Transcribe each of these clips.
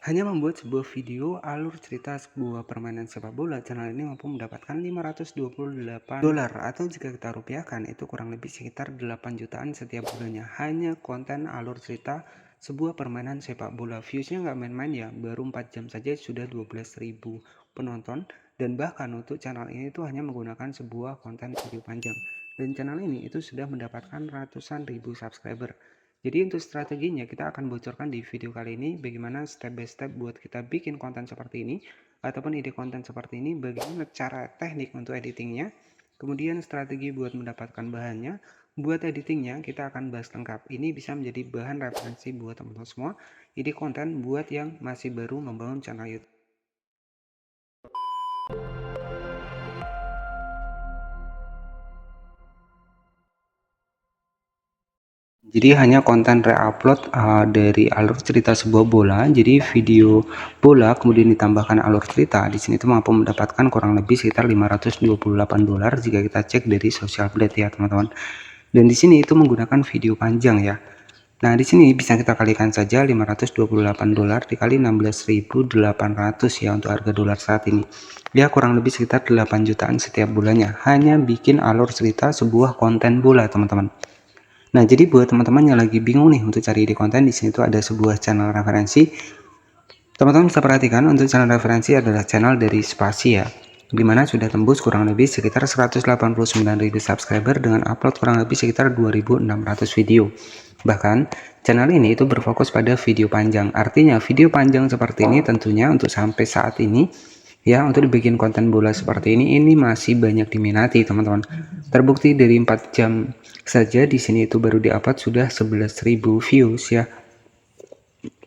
Hanya membuat sebuah video alur cerita sebuah permainan sepak bola, channel ini mampu mendapatkan $528 atau jika kita rupiahkan itu kurang lebih sekitar 8 jutaan setiap bulannya. Hanya konten alur cerita sebuah permainan sepak bola. Viewsnya nggak main-main ya, baru 4 jam saja sudah 12.000 penonton. Dan bahkan untuk channel ini tuh hanya menggunakan sebuah konten video panjang. Dan channel ini itu sudah mendapatkan ratusan ribu subscriber. Jadi untuk strateginya kita akan bocorkan di video kali ini bagaimana step by step buat kita bikin konten seperti ini ataupun ide konten seperti ini, bagaimana cara teknik untuk editingnya, kemudian strategi buat mendapatkan bahannya, buat editingnya kita akan bahas lengkap. Ini bisa menjadi bahan referensi buat teman-teman semua, ide konten buat yang masih baru membangun channel YouTube. Jadi hanya konten reupload dari alur cerita sebuah bola. Jadi video bola kemudian ditambahkan alur cerita. Di sini tuh mampu mendapatkan kurang lebih sekitar $528 jika kita cek dari social blade ya teman-teman. Dan di sini itu menggunakan video panjang ya. Nah, di sini bisa kita kalikan saja $528 dikali 16.800 ya untuk harga dolar saat ini. Ya kurang lebih sekitar 8 jutaan setiap bulannya. Hanya bikin alur cerita sebuah konten bola teman-teman. Nah, jadi buat teman-teman yang lagi bingung nih untuk cari ide konten, di sini tuh ada sebuah channel referensi. Teman-teman bisa perhatikan untuk channel referensi adalah channel dari Spasi ya, dimana sudah tembus kurang lebih sekitar 189.000 subscriber dengan upload kurang lebih sekitar 2.600 video. Bahkan channel ini itu berfokus pada video panjang. Artinya video panjang seperti ini tentunya untuk sampai saat ini ya, untuk dibikin konten bola seperti ini masih banyak diminati teman-teman. Terbukti dari 4 jam saja di sini itu baru diupload sudah 11.000 views ya.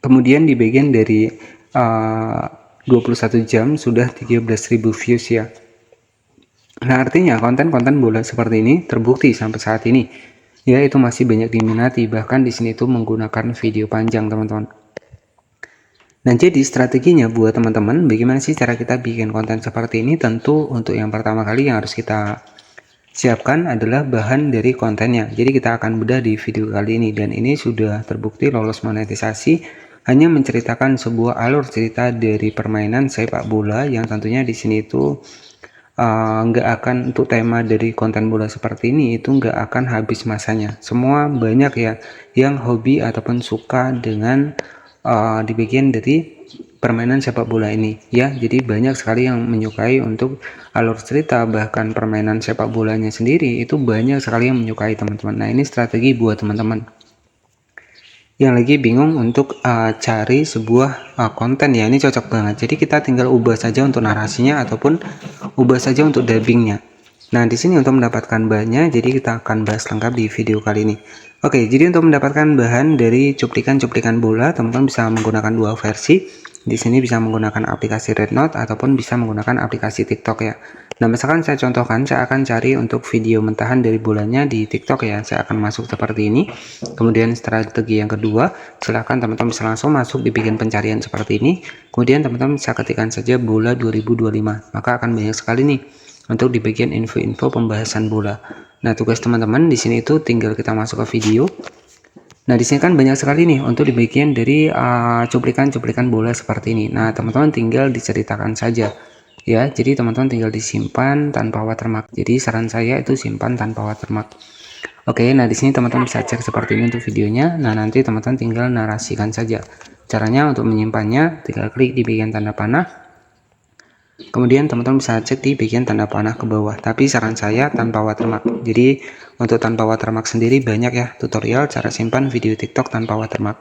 Kemudian di bagian dari 21 jam sudah 13.000 views ya. Nah, artinya konten-konten bola seperti ini terbukti sampai saat ini ya itu masih banyak diminati, bahkan di sini tuh menggunakan video panjang teman-teman. Nah, jadi strateginya buat teman-teman bagaimana sih cara kita bikin konten seperti ini? Tentu untuk yang pertama kali yang harus kita siapkan adalah bahan dari kontennya. Jadi kita akan bedah di video kali ini, dan ini sudah terbukti lolos monetisasi, hanya menceritakan sebuah alur cerita dari permainan sepak bola yang tentunya di sini itu nggak akan, untuk tema dari konten bola seperti ini itu nggak akan habis masanya. Semua banyak ya yang hobi ataupun suka dengan di bagian dari permainan sepak bola ini ya. Jadi banyak sekali yang menyukai untuk alur cerita, bahkan permainan sepak bolanya sendiri itu banyak sekali yang menyukai teman-teman. Nah, ini strategi buat teman-teman yang lagi bingung untuk cari sebuah konten ya, ini cocok banget. Jadi kita tinggal ubah saja untuk narasinya ataupun ubah saja untuk dubbingnya. Nah, di sini untuk mendapatkan bahannya, jadi kita akan bahas lengkap di video kali ini. Oke, jadi untuk mendapatkan bahan dari cuplikan-cuplikan bola, teman-teman bisa menggunakan dua versi. Di sini bisa menggunakan aplikasi Rednote ataupun bisa menggunakan aplikasi TikTok ya. Nah, misalkan saya contohkan, saya akan cari untuk video mentahan dari bolanya di TikTok ya. Saya akan masuk seperti ini. Kemudian strategi yang kedua, silahkan teman-teman bisa langsung masuk di bagian pencarian seperti ini. Kemudian teman-teman bisa ketikkan saja bola 2025. Maka akan banyak sekali nih untuk di bagian info-info pembahasan bola. Nah, tugas teman-teman di sini itu tinggal kita masuk ke video. Nah, di sini kan banyak sekali nih untuk di bagian dari cuplikan-cuplikan bola seperti ini. Nah, teman-teman tinggal diceritakan saja ya. Jadi teman-teman tinggal disimpan tanpa watermark. Jadi saran saya itu simpan tanpa watermark. Oke, nah di sini teman-teman bisa cek seperti ini untuk videonya. Nah, nanti teman-teman tinggal narasikan saja. Caranya untuk menyimpannya, tinggal klik di bagian tanda panah. Kemudian teman-teman bisa cek di bagian tanda panah ke bawah, tapi saran saya tanpa watermark. Jadi untuk tanpa watermark sendiri banyak ya tutorial cara simpan video TikTok tanpa watermark.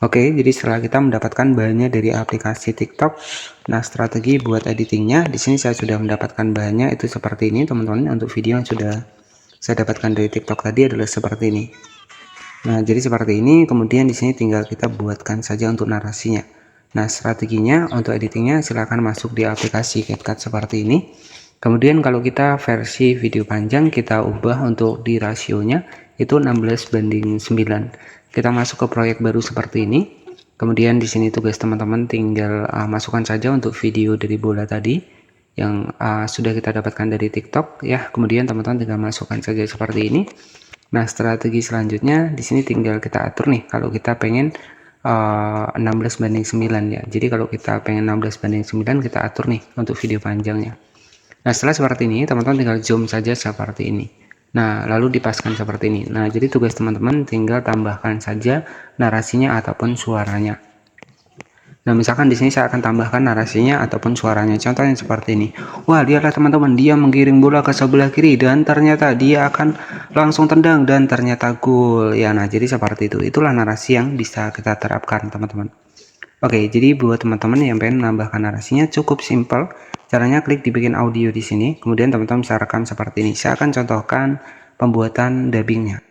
Oke, jadi setelah kita mendapatkan bahannya dari aplikasi TikTok, nah strategi buat editingnya di sini saya sudah mendapatkan bahannya itu seperti ini teman-teman. Untuk video yang sudah saya dapatkan dari TikTok tadi adalah seperti ini. Nah, jadi seperti ini. Kemudian di sini tinggal kita buatkan saja untuk narasinya. Nah, strateginya untuk editingnya silahkan masuk di aplikasi CapCut seperti ini. Kemudian kalau kita versi video panjang, kita ubah untuk di rasionya itu 16:9. Kita masuk ke proyek baru seperti ini. Kemudian di sini tugas teman-teman tinggal masukkan saja untuk video dari bola tadi yang sudah kita dapatkan dari TikTok ya. Kemudian teman-teman tinggal masukkan saja seperti ini. Nah, strategi selanjutnya di sini tinggal kita atur nih kalau kita pengen 16:9 ya. Jadi kalau kita pengen 16:9 kita atur nih untuk video panjangnya. Nah setelah seperti ini teman-teman tinggal zoom saja seperti ini. Nah lalu dipaskan seperti ini. Nah jadi tugas teman-teman tinggal tambahkan saja narasinya ataupun suaranya. Nah, misalkan di sini saya akan tambahkan narasinya ataupun suaranya. Contohnya seperti ini. Wah, lihatlah teman-teman, dia menggiring bola ke sebelah kiri dan ternyata dia akan langsung tendang dan ternyata gol. Ya, nah jadi seperti itu. Itulah narasi yang bisa kita terapkan, teman-teman. Oke, jadi buat teman-teman yang pengen menambahkan narasinya cukup simpel. Caranya klik dibikin audio di sini, kemudian teman-teman bisa rekam seperti ini. Saya akan contohkan pembuatan dubbingnya.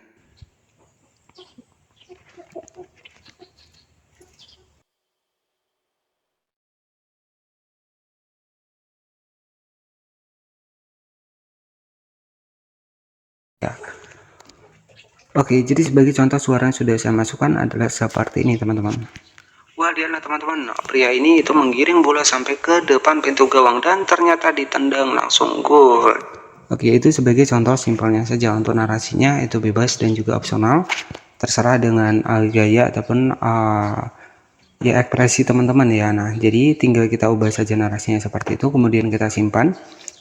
Ya. Oke, jadi sebagai contoh suara yang sudah saya masukkan adalah seperti ini, teman-teman. Wah, lihatlah teman-teman, pria ini itu menggiring bola sampai ke depan pintu gawang dan ternyata ditendang langsung gol. Oke, itu sebagai contoh simpelnya saja. Untuk narasinya itu bebas dan juga opsional, terserah dengan gaya ataupun ya ekspresi teman-teman ya. Nah, jadi tinggal kita ubah saja narasinya seperti itu, kemudian kita simpan.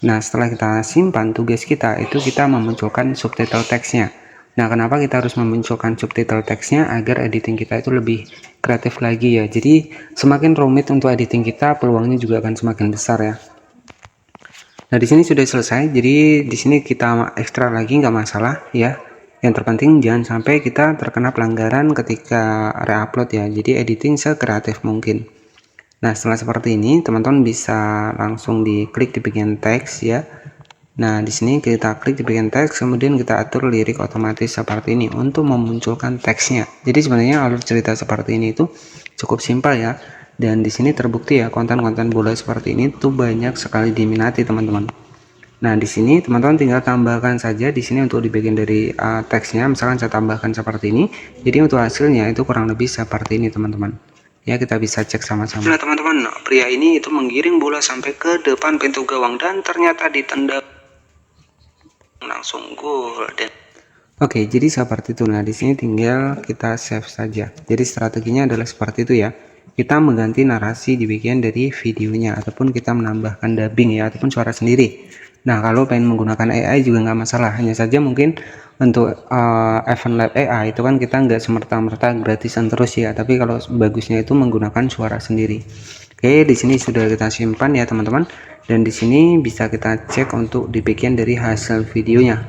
Nah, setelah kita simpan, tugas kita itu kita memunculkan subtitle teksnya. Nah, kenapa kita harus memunculkan subtitle teksnya? Agar editing kita itu lebih kreatif lagi ya. Jadi semakin rumit untuk editing kita, peluangnya juga akan semakin besar ya. Nah, di sini sudah selesai. Jadi di sini kita ekstra lagi nggak masalah ya. Yang terpenting jangan sampai kita terkena pelanggaran ketika reupload ya. Jadi editing sekreatif mungkin. Nah, setelah seperti ini, teman-teman bisa langsung diklik di bagian teks ya. Nah, di sini kita klik di bagian teks, kemudian kita atur lirik otomatis seperti ini untuk memunculkan teksnya. Jadi sebenarnya alur cerita seperti ini itu cukup simpel ya. Dan di sini terbukti ya konten-konten bola seperti ini tuh banyak sekali diminati teman-teman. Nah, di sini teman-teman tinggal tambahkan saja di sini untuk di bagian dari teksnya. Misalkan saya tambahkan seperti ini. Jadi untuk hasilnya itu kurang lebih seperti ini teman-teman. Ya, kita bisa cek sama-sama. Nah, teman-teman, pria ini itu menggiring bola sampai ke depan pintu gawang dan ternyata ditendang langsung gol. Oke, jadi seperti itu. Nah, di sini tinggal kita save saja. Jadi strateginya adalah seperti itu ya. Kita mengganti narasi di bagian dari videonya ataupun kita menambahkan dubbing ya ataupun suara sendiri. Nah, kalau pengen menggunakan AI juga nggak masalah. Hanya saja mungkin untuk Event Lab AI itu kan kita nggak semerta-merta gratisan terus ya. Tapi kalau bagusnya itu menggunakan suara sendiri. Oke, di sini sudah kita simpan ya teman-teman. Dan di sini bisa kita cek untuk di bagian dari hasil videonya.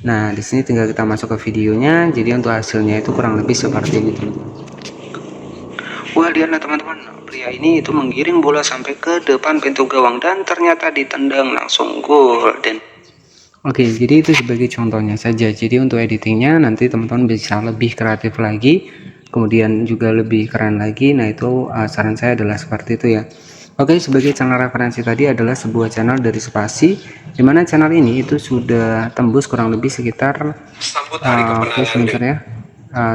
Nah, di sini tinggal kita masuk ke videonya. Jadi untuk hasilnya itu kurang lebih seperti ini, teman-teman. Wah, lihatlah teman-teman, pria ini itu menggiring bola sampai ke depan pintu gawang dan ternyata ditendang langsung gol. Dan oke, jadi itu sebagai contohnya saja. Jadi untuk editingnya nanti teman-teman bisa lebih kreatif lagi, kemudian juga lebih keren lagi. Nah, itu saran saya adalah seperti itu ya. Oke, sebagai channel referensi tadi adalah sebuah channel dari Spasi, dimana channel ini itu sudah tembus kurang lebih sekitar ya,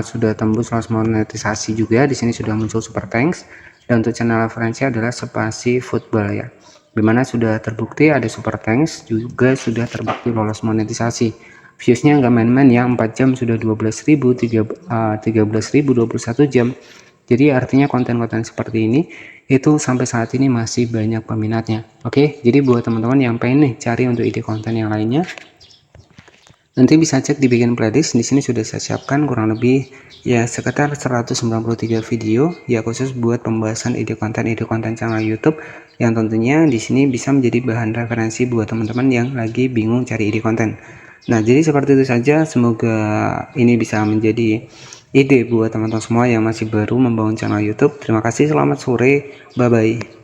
sudah tembus loss monetisasi juga. Di sini sudah muncul super thanks. Dan untuk channel referensi adalah Spasi Football ya, dimana sudah terbukti ada super thanks, juga sudah terbukti lolos monetisasi. Viewsnya nggak main-main ya, 4 jam sudah 12.000, 13.000, 21 jam. Jadi artinya konten-konten seperti ini itu sampai saat ini masih banyak peminatnya. Oke, jadi buat teman-teman yang pengen nih cari untuk ide konten yang lainnya, nanti bisa cek di bagian playlist. Di sini sudah saya siapkan kurang lebih ya sekitar 193 video ya khusus buat pembahasan ide konten channel YouTube yang tentunya di sini bisa menjadi bahan referensi buat teman-teman yang lagi bingung cari ide konten. Nah, jadi seperti itu saja. Semoga ini bisa menjadi ide buat teman-teman semua yang masih baru membangun channel YouTube. Terima kasih, selamat sore, bye bye.